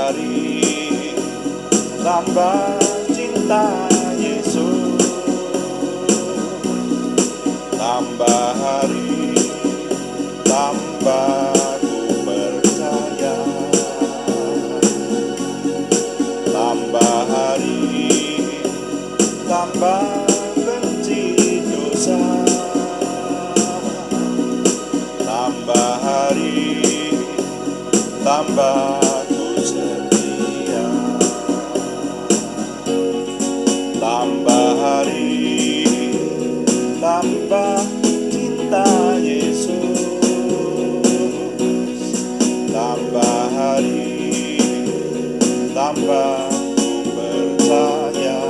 hari tambah cinta Yesus, tambah hari tambah ku percaya, tambah hari tambah benci dosa, tambah hari tambah ku setia, tambah hari tambah cinta Yesus, tambah hari tambah ku percaya,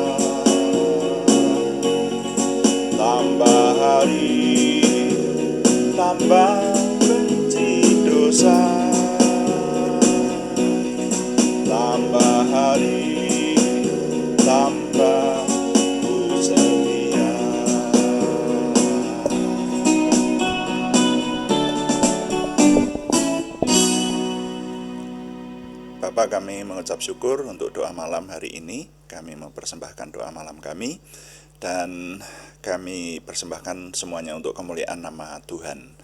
tambah hari tambah benci dosa, tambah hari tambah ku setia. Bapa, kami mengucap syukur untuk doa malam hari ini. Kami mempersembahkan doa malam kami, dan kami persembahkan semuanya untuk kemuliaan nama Tuhan.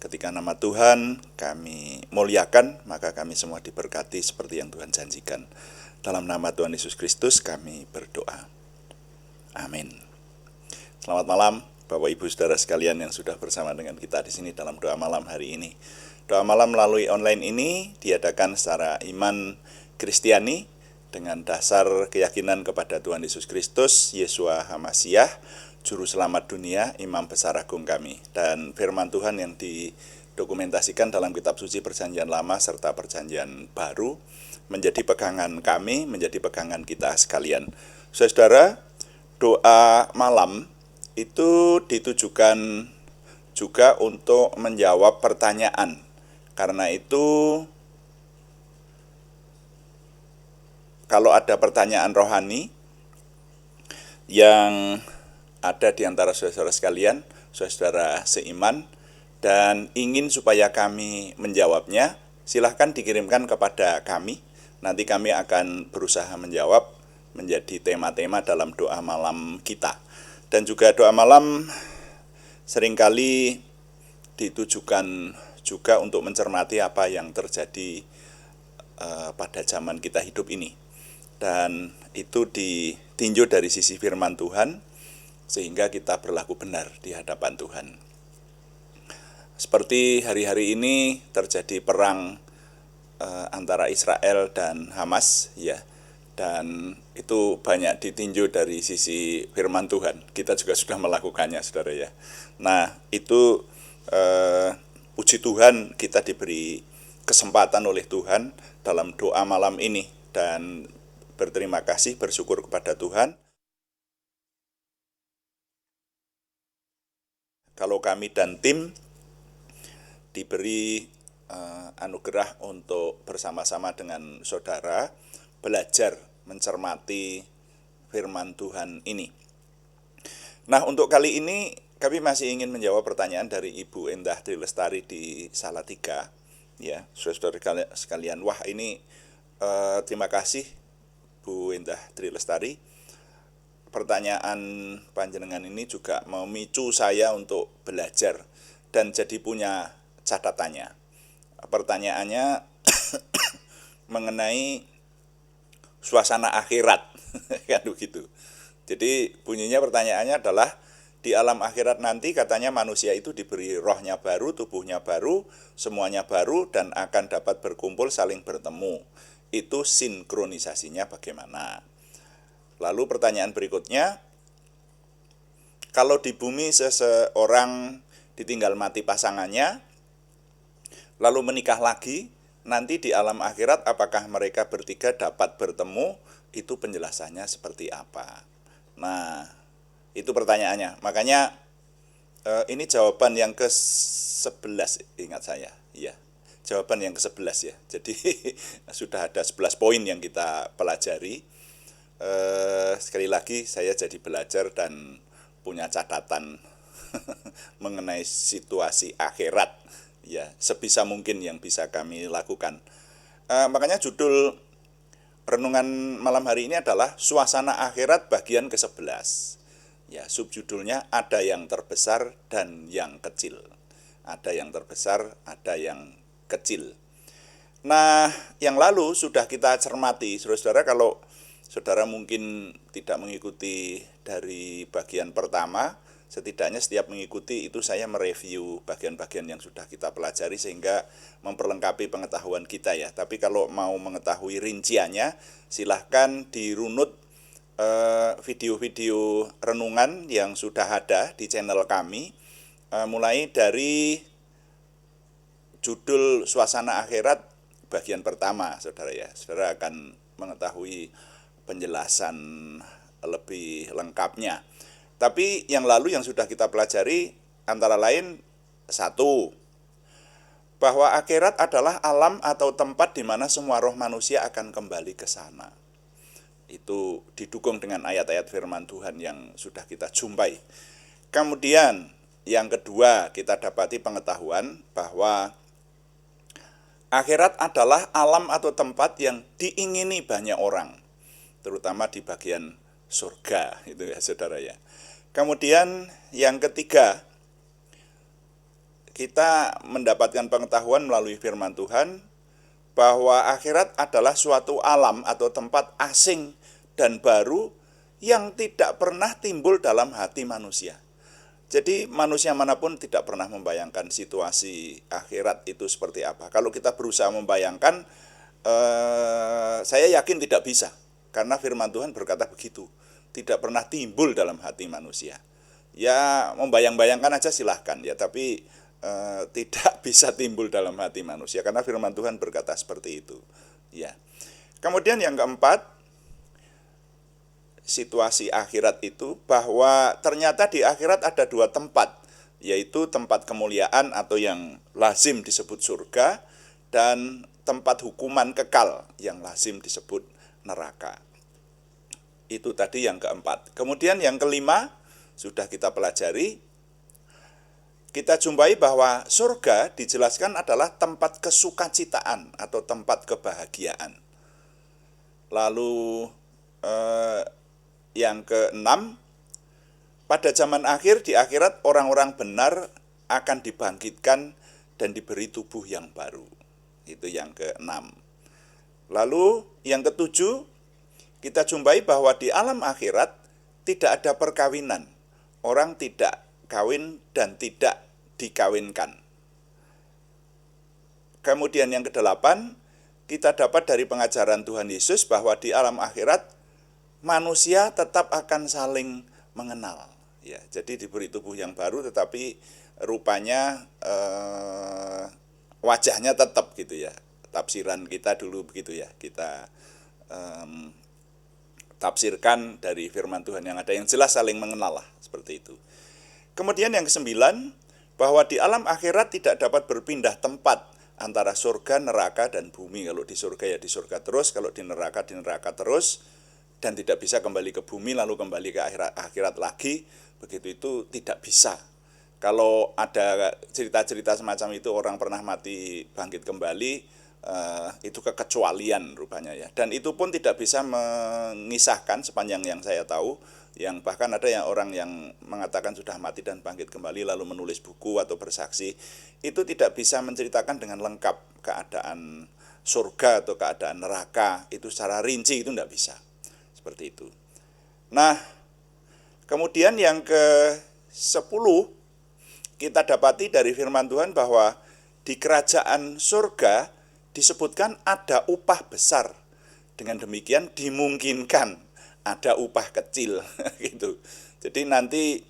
Ketika nama Tuhan kami muliakan, maka kami semua diberkati seperti yang Tuhan janjikan. Dalam nama Tuhan Yesus Kristus kami berdoa. Amin. Selamat malam Bapak Ibu Saudara sekalian yang sudah bersama dengan kita di sini dalam doa malam hari ini. Doa malam melalui online ini diadakan secara iman Kristiani dengan dasar keyakinan kepada Tuhan Yesus Kristus, Yeshua HaMasyiah, Juru Selamat dunia, Imam Besar Agung kami. Dan firman Tuhan yang didokumentasikan dalam kitab suci Perjanjian Lama serta Perjanjian Baru menjadi pegangan kami, menjadi pegangan kita sekalian. Saudara, doa malam itu ditujukan juga untuk menjawab pertanyaan. Karena itu, kalau ada pertanyaan rohani yang ada di antara saudara-saudara sekalian, saudara seiman, dan ingin supaya kami menjawabnya, silahkan dikirimkan kepada kami. Nanti kami akan berusaha menjawab menjadi tema-tema dalam doa malam kita. Dan juga doa malam seringkali ditujukan juga untuk mencermati apa yang terjadi pada zaman kita hidup ini. Dan itu ditinjau dari sisi firman Tuhan, sehingga kita berlaku benar di hadapan Tuhan. Seperti hari-hari ini terjadi perang antara Israel dan Hamas, ya, dan itu banyak ditinjau dari sisi firman Tuhan. Kita juga sudah melakukannya, saudara ya. Nah, itu puji Tuhan kita diberi kesempatan oleh Tuhan dalam doa malam ini, dan berterima kasih, bersyukur kepada Tuhan. Kalau kami dan tim diberi anugerah untuk bersama-sama dengan saudara belajar mencermati firman Tuhan ini. Nah, untuk kali ini kami masih ingin menjawab pertanyaan dari Ibu Endah Trilestari di Salatiga, ya, saudara sekalian. Wah, ini terima kasih Bu Endah Trilestari. Pertanyaan panjenengan ini juga memicu saya untuk belajar dan jadi punya catatannya. Pertanyaannya mengenai suasana akhirat, kan begitu. Jadi bunyinya pertanyaannya adalah, di alam akhirat nanti katanya manusia itu diberi rohnya baru, tubuhnya baru, semuanya baru, dan akan dapat berkumpul saling bertemu. Itu sinkronisasinya bagaimana? Lalu pertanyaan berikutnya, kalau di bumi seseorang ditinggal mati pasangannya, lalu menikah lagi, nanti di alam akhirat apakah mereka bertiga dapat bertemu? Itu penjelasannya seperti apa? Nah, itu pertanyaannya. Makanya ini jawaban yang ke-11, ingat saya. Ya, jawaban yang ke-11 ya. Jadi sudah ada 11 poin yang kita pelajari. Sekali lagi saya jadi belajar dan punya catatan mengenai situasi akhirat, ya, sebisa mungkin yang bisa kami lakukan. Makanya judul renungan malam hari ini adalah suasana akhirat bagian ke-11. Ya, subjudulnya ada yang terbesar dan yang kecil. Ada yang terbesar, ada yang kecil. Nah, yang lalu sudah kita cermati, saudara-saudara, kalau saudara mungkin tidak mengikuti dari bagian pertama, setidaknya setiap mengikuti itu saya mereview bagian-bagian yang sudah kita pelajari sehingga memperlengkapi pengetahuan kita ya. Tapi kalau mau mengetahui rinciannya, silahkan dirunut video-video renungan yang sudah ada di channel kami, mulai dari judul Suasana Akhirat bagian pertama, saudara ya. Saudara akan mengetahui penjelasan lebih lengkapnya. Tapi yang lalu yang sudah kita pelajari antara lain, satu, bahwa akhirat adalah alam atau tempat di mana semua roh manusia akan kembali ke sana. Itu didukung dengan ayat-ayat firman Tuhan yang sudah kita jumpai. Kemudian yang kedua, kita dapati pengetahuan bahwa akhirat adalah alam atau tempat yang diingini banyak orang, terutama di bagian surga, itu ya saudara ya. Kemudian yang ketiga, kita mendapatkan pengetahuan melalui firman Tuhan bahwa akhirat adalah suatu alam atau tempat asing dan baru yang tidak pernah timbul dalam hati manusia. Jadi manusia manapun tidak pernah membayangkan situasi akhirat itu seperti apa. Kalau kita berusaha membayangkan, saya yakin tidak bisa. Karena firman Tuhan berkata begitu. Tidak pernah timbul dalam hati manusia. Ya membayang-bayangkan aja silahkan ya, tapi tidak bisa timbul dalam hati manusia. Karena firman Tuhan berkata seperti itu. Ya. Kemudian yang keempat, situasi akhirat itu bahwa ternyata di akhirat ada dua tempat, yaitu tempat kemuliaan atau yang lazim disebut surga dan tempat hukuman kekal yang lazim disebut neraka. Itu tadi yang keempat. Kemudian yang kelima sudah kita pelajari, kita jumpai bahwa surga dijelaskan adalah tempat kesukacitaan atau tempat kebahagiaan. Lalu yang keenam, pada zaman akhir di akhirat orang-orang benar akan dibangkitkan dan diberi tubuh yang baru. Itu yang keenam. Lalu yang ketujuh, kita jumpai bahwa di alam akhirat tidak ada perkawinan. Orang tidak kawin dan tidak dikawinkan. Kemudian yang kedelapan, kita dapat dari pengajaran Tuhan Yesus bahwa di alam akhirat manusia tetap akan saling mengenal. Ya, jadi diberi tubuh yang baru, tetapi rupanya wajahnya tetap gitu ya. Tafsiran kita dulu begitu ya. Kita tafsirkan dari firman Tuhan yang ada, yang jelas saling mengenal lah, seperti itu. Kemudian yang kesembilan, bahwa di alam akhirat tidak dapat berpindah tempat antara surga, neraka, dan bumi. Kalau di surga ya di surga terus, kalau di neraka terus, dan tidak bisa kembali ke bumi lalu kembali ke akhirat lagi, begitu itu tidak bisa. Kalau ada cerita-cerita semacam itu, orang pernah mati bangkit kembali, itu kekecualian rupanya ya. Dan itu pun tidak bisa mengisahkan sepanjang yang saya tahu, yang bahkan ada yang orang yang mengatakan sudah mati dan bangkit kembali lalu menulis buku atau bersaksi, itu tidak bisa menceritakan dengan lengkap keadaan surga atau keadaan neraka, itu secara rinci itu tidak bisa. Seperti itu. Nah, kemudian yang ke-10, kita dapati dari firman Tuhan bahwa di kerajaan surga disebutkan ada upah besar. Dengan demikian dimungkinkan ada upah kecil gitu. Jadi nanti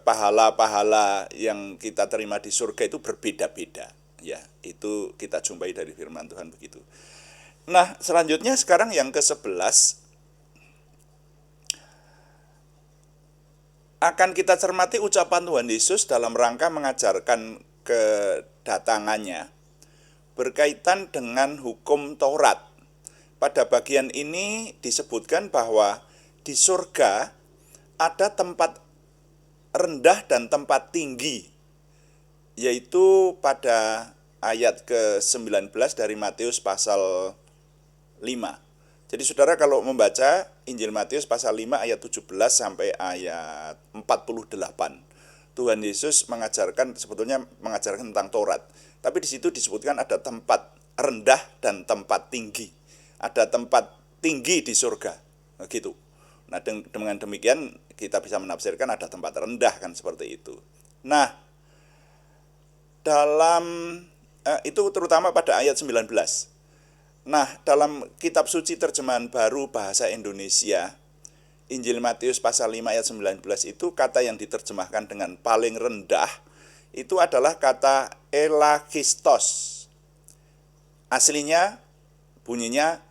pahala-pahala yang kita terima di surga itu berbeda-beda. Ya, itu kita jumpai dari firman Tuhan begitu. Nah, selanjutnya sekarang yang ke-11, akan kita cermati ucapan Tuhan Yesus dalam rangka mengajarkan kedatangannya berkaitan dengan hukum Taurat. Pada bagian ini disebutkan bahwa di surga ada tempat rendah dan tempat tinggi, yaitu pada ayat ke-19 dari Matius pasal 5. Jadi saudara kalau membaca Injil Matius pasal 5 ayat 17 sampai ayat 48, Tuhan Yesus sebetulnya mengajarkan tentang Taurat. Tapi di situ disebutkan ada tempat rendah dan tempat tinggi. Ada tempat tinggi di surga, gitu. Nah, dengan demikian kita bisa menafsirkan ada tempat rendah kan seperti itu. Nah, dalam itu terutama pada ayat 19. Nah, dalam kitab suci terjemahan baru bahasa Indonesia, Injil Matius pasal 5 ayat 19 itu kata yang diterjemahkan dengan paling rendah itu adalah kata elakistos. Aslinya bunyinya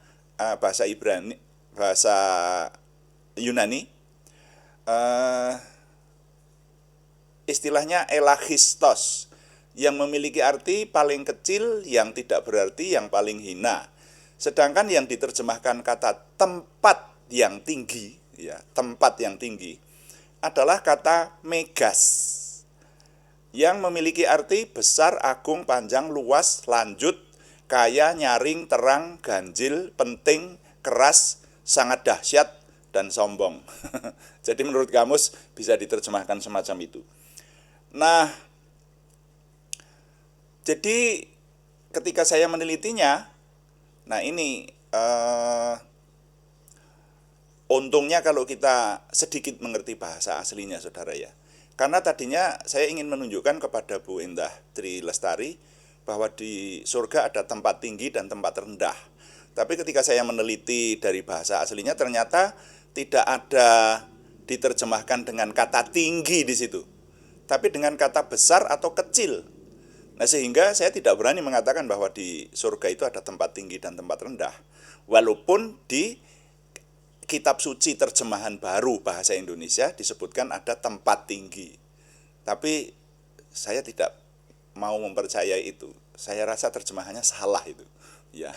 bahasa Ibrani, bahasa Yunani, istilahnya elakistos, yang memiliki arti paling kecil, yang tidak berarti, yang paling hina. Sedangkan yang diterjemahkan kata tempat yang tinggi, ya, tempat yang tinggi, adalah kata megas, yang memiliki arti besar, agung, panjang, luas, lanjut, kaya, nyaring, terang, ganjil, penting, keras, sangat dahsyat, dan sombong. Jadi menurut kamus bisa diterjemahkan semacam itu. Nah, jadi ketika saya menelitinya, nah ini untungnya kalau kita sedikit mengerti bahasa aslinya saudara ya. Karena tadinya saya ingin menunjukkan kepada Bu Endah Tri Lestari bahwa di surga ada tempat tinggi dan tempat rendah. Tapi ketika saya meneliti dari bahasa aslinya ternyata tidak ada diterjemahkan dengan kata tinggi di situ, tapi dengan kata besar atau kecil. Nah, sehingga saya tidak berani mengatakan bahwa di surga itu ada tempat tinggi dan tempat rendah. Walaupun di kitab suci terjemahan baru bahasa Indonesia disebutkan ada tempat tinggi. Tapi saya tidak mau mempercayai itu. Saya rasa terjemahannya salah itu. Ya.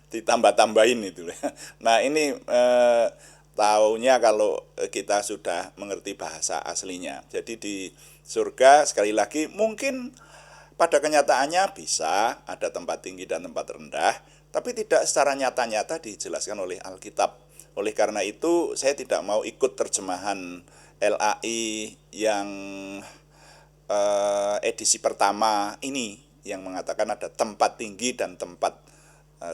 Ditambah-tambahin itu. Nah, ini taunya kalau kita sudah mengerti bahasa aslinya. Jadi di surga sekali lagi mungkin pada kenyataannya bisa ada tempat tinggi dan tempat rendah, tapi tidak secara nyata-nyata dijelaskan oleh Alkitab. Oleh karena itu, saya tidak mau ikut terjemahan LAI yang edisi pertama ini, yang mengatakan ada tempat tinggi dan tempat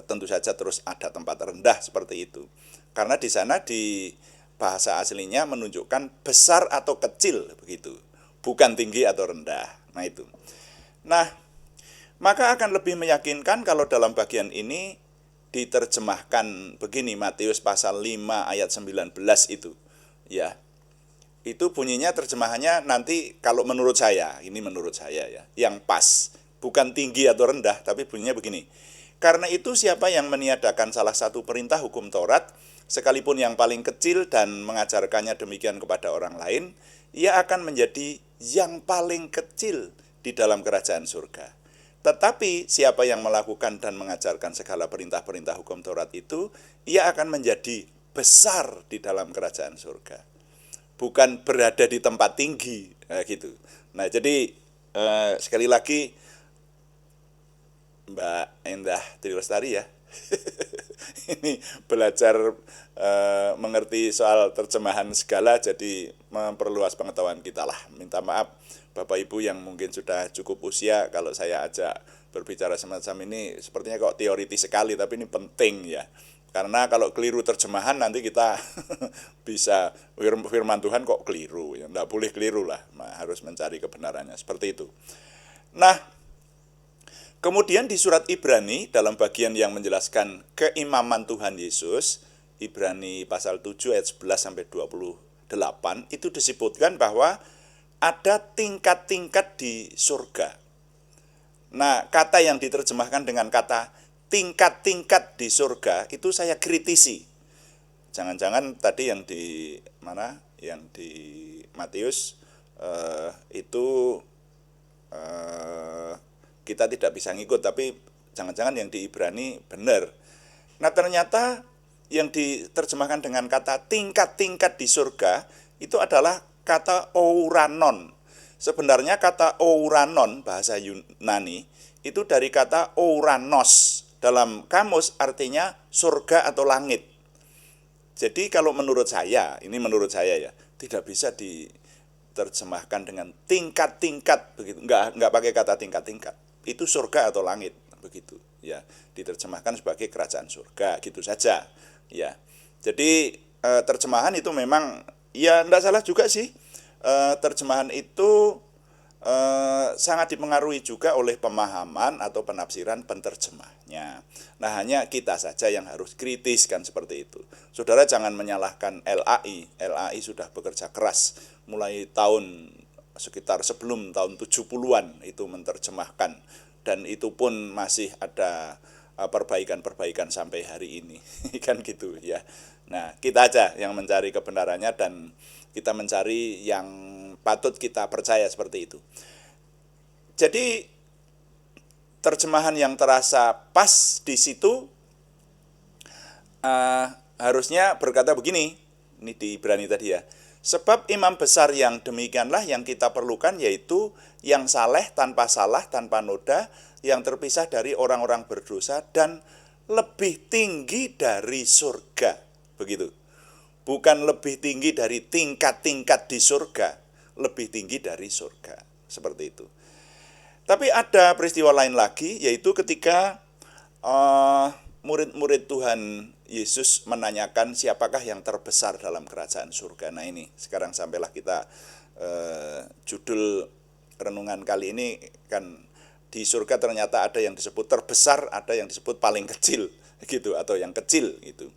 tentu saja terus ada tempat rendah seperti itu. Karena di sana di bahasa aslinya menunjukkan besar atau kecil begitu, bukan tinggi atau rendah. Nah itu. Nah, maka akan lebih meyakinkan kalau dalam bagian ini diterjemahkan begini, Matius pasal 5 ayat 19 itu. Ya. Itu bunyinya terjemahannya nanti kalau menurut saya, ini menurut saya ya, yang pas, bukan tinggi atau rendah, tapi bunyinya begini. Karena itu siapa yang meniadakan salah satu perintah hukum Taurat, sekalipun yang paling kecil dan mengajarkannya demikian kepada orang lain, ia akan menjadi yang paling kecil di dalam kerajaan surga. Tetapi siapa yang melakukan dan mengajarkan segala perintah-perintah hukum Taurat itu, ia akan menjadi besar di dalam kerajaan surga. Bukan berada di tempat tinggi, gitu. Nah, jadi sekali lagi Mbak Endah Tri Lestari ya, ini belajar mengerti soal terjemahan segala, jadi memperluas pengetahuan kita lah. Minta maaf Bapak Ibu yang mungkin sudah cukup usia, kalau saya ajak berbicara semacam ini sepertinya kok teoritis sekali, tapi ini penting ya. Karena kalau keliru terjemahan nanti kita bisa firman Tuhan kok keliru, ya enggak boleh keliru lah, harus mencari kebenarannya seperti itu. Nah, kemudian di surat Ibrani dalam bagian yang menjelaskan keimaman Tuhan Yesus, Ibrani pasal 7 ayat 11 sampai 28 itu disebutkan bahwa ada tingkat-tingkat di surga. Nah, kata yang diterjemahkan dengan kata tingkat-tingkat di surga itu saya kritisi. Jangan-jangan tadi yang di mana? Yang di Matius itu kita tidak bisa ngikut, tapi jangan-jangan yang di Ibrani benar. Nah, ternyata yang diterjemahkan dengan kata tingkat-tingkat di surga itu adalah kata ouranon. Sebenarnya kata ouranon bahasa Yunani itu dari kata ouranos. Dalam kamus artinya surga atau langit. Jadi kalau menurut saya, ini menurut saya ya, tidak bisa diterjemahkan dengan tingkat-tingkat begitu. Enggak pakai kata tingkat-tingkat. Itu surga atau langit begitu ya. Diterjemahkan sebagai kerajaan surga gitu saja ya. Jadi terjemahan itu memang ya enggak salah juga sih. Terjemahan itu sangat dipengaruhi juga oleh pemahaman atau penafsiran penterjemahnya. Nah, hanya kita saja yang harus kritis kan seperti itu. Saudara jangan menyalahkan LAI. LAI sudah bekerja keras mulai tahun sekitar sebelum tahun 70-an itu menerjemahkan, dan itu pun masih ada perbaikan-perbaikan sampai hari ini kan gitu ya. Nah, kita aja yang mencari kebenarannya dan kita mencari yang patut kita percaya seperti itu. Jadi terjemahan yang terasa pas di situ harusnya berkata begini, ini di Ibrani tadi ya. Sebab imam besar yang demikianlah yang kita perlukan, yaitu yang saleh tanpa salah, tanpa noda, yang terpisah dari orang-orang berdosa dan lebih tinggi dari surga. Begitu. Bukan lebih tinggi dari tingkat-tingkat di surga, lebih tinggi dari surga. Seperti itu. Tapi ada peristiwa lain lagi, yaitu ketika murid-murid Tuhan Yesus menanyakan siapakah yang terbesar dalam kerajaan surga. Nah ini, sekarang sampailah kita judul renungan kali ini kan, di surga ternyata ada yang disebut terbesar, ada yang disebut paling kecil gitu, atau yang kecil gitu.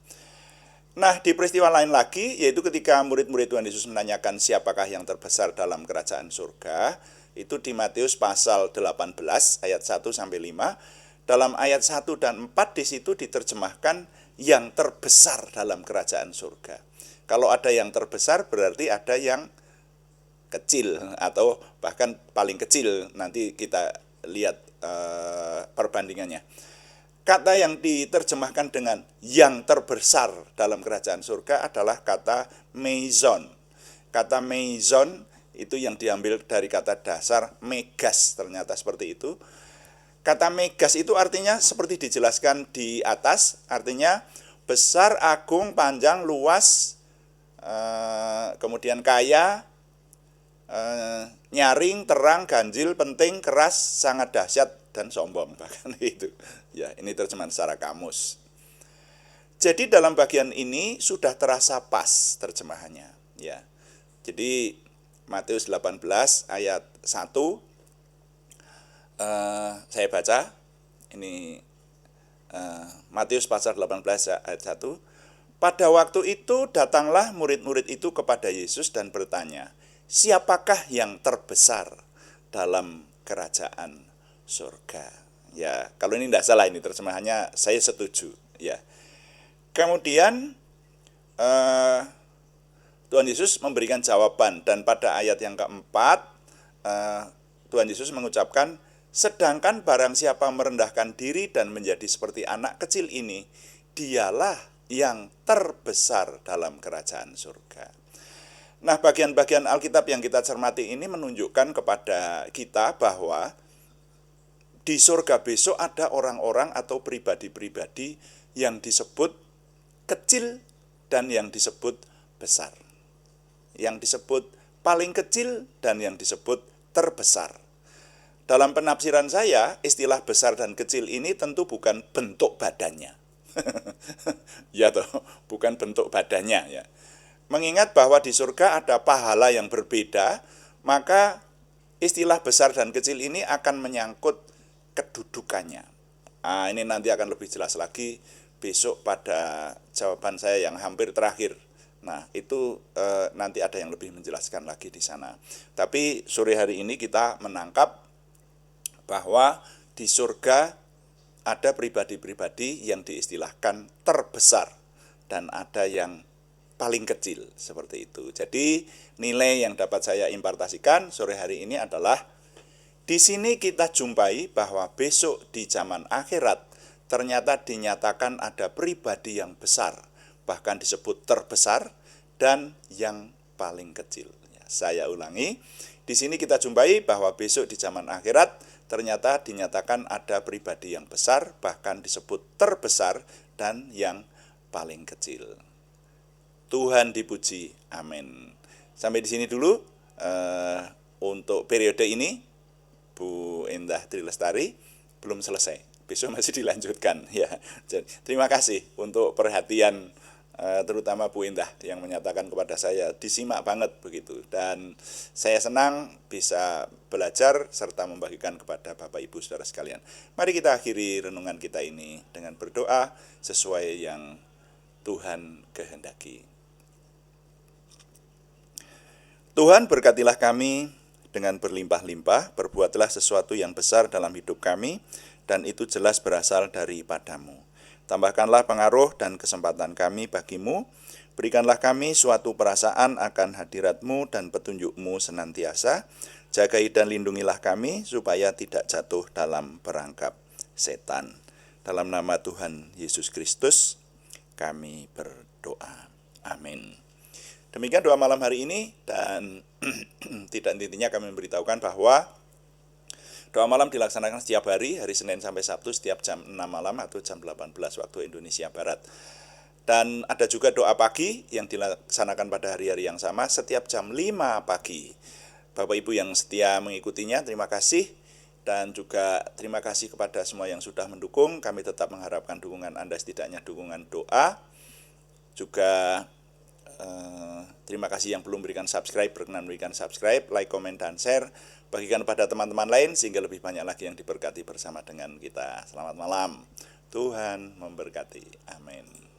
Nah, di peristiwa lain lagi, yaitu ketika murid-murid Tuhan Yesus menanyakan siapakah yang terbesar dalam kerajaan surga, itu di Matius pasal 18 ayat 1 sampai 5. Dalam ayat 1 dan 4 di situ diterjemahkan yang terbesar dalam kerajaan surga. Kalau ada yang terbesar berarti ada yang kecil atau bahkan paling kecil. Nanti kita lihat perbandingannya. Kata yang diterjemahkan dengan yang terbesar dalam kerajaan surga adalah kata meizon. Kata meizon itu yang diambil dari kata dasar megas, ternyata seperti itu. Kata megas itu artinya seperti dijelaskan di atas, artinya besar, agung, panjang, luas, kemudian kaya, nyaring, terang, ganjil, penting, keras, sangat dahsyat, dan sombong, bahkan itu. Ya, ini terjemahan secara kamus. Jadi dalam bagian ini sudah terasa pas terjemahannya, ya. Jadi Matius 18 ayat 1 saya baca. Ini Matius pasal 18 ayat 1. Pada waktu itu datanglah murid-murid itu kepada Yesus dan bertanya, siapakah yang terbesar dalam kerajaan surga? Ya, kalau ini tidak salah, ini terjemahannya saya setuju. Ya. Kemudian Tuhan Yesus memberikan jawaban, dan pada ayat yang keempat Tuhan Yesus mengucapkan, sedangkan barang siapa merendahkan diri dan menjadi seperti anak kecil ini, dialah yang terbesar dalam kerajaan surga. Nah, bagian-bagian Alkitab yang kita cermati ini menunjukkan kepada kita bahwa di surga besok ada orang-orang atau pribadi-pribadi yang disebut kecil dan yang disebut besar. Yang disebut paling kecil dan yang disebut terbesar. Dalam penafsiran saya, istilah besar dan kecil ini tentu bukan bentuk badannya. Ya toh, bukan bentuk badannya ya. Mengingat bahwa di surga ada pahala yang berbeda, maka istilah besar dan kecil ini akan menyangkut kedudukannya. Ini nanti akan lebih jelas lagi besok pada jawaban saya yang hampir terakhir. Nah, itu nanti ada yang lebih menjelaskan lagi di sana. Tapi sore hari ini kita menangkap bahwa di surga ada pribadi-pribadi yang diistilahkan terbesar dan ada yang paling kecil, seperti itu. Jadi nilai yang dapat saya impartasikan sore hari ini adalah di sini kita jumpai bahwa besok di zaman akhirat ternyata dinyatakan ada pribadi yang besar, bahkan disebut terbesar, dan yang paling kecil. Ya, saya ulangi, di sini kita jumpai bahwa besok di zaman akhirat ternyata dinyatakan ada pribadi yang besar, bahkan disebut terbesar, dan yang paling kecil. Tuhan dipuji, amin. Sampai di sini dulu untuk periode ini. Bu Endah Trilestari belum selesai, besok masih dilanjutkan ya. Jadi, terima kasih untuk perhatian terutama Bu Endah yang menyatakan kepada saya disimak banget begitu, dan saya senang bisa belajar serta membagikan kepada Bapak Ibu Saudara sekalian. Mari kita akhiri renungan kita ini dengan berdoa sesuai yang Tuhan kehendaki. Tuhan, berkatilah kami dengan berlimpah-limpah, perbuatlah sesuatu yang besar dalam hidup kami, dan itu jelas berasal daripadamu. Tambahkanlah pengaruh dan kesempatan kami bagimu, berikanlah kami suatu perasaan akan hadiratmu dan petunjukmu senantiasa, jagai dan lindungilah kami supaya tidak jatuh dalam perangkap setan. Dalam nama Tuhan Yesus Kristus, kami berdoa. Amin. Demikian doa malam hari ini, dan tidak intinya kami memberitahukan bahwa doa malam dilaksanakan setiap hari Senin sampai Sabtu setiap jam 6 malam atau jam 18 waktu Indonesia Barat. Dan ada juga doa pagi yang dilaksanakan pada hari-hari yang sama setiap jam 5 pagi. Bapak Ibu yang setia mengikutinya, terima kasih. Dan juga terima kasih kepada semua yang sudah mendukung. Kami tetap mengharapkan dukungan Anda, setidaknya dukungan doa. Juga terima kasih yang belum berikan subscribe, berkenan berikan subscribe, like, komen, dan share. Bagikan pada teman-teman lain sehingga lebih banyak lagi yang diberkati bersama dengan kita. Selamat malam. Tuhan memberkati. Amin.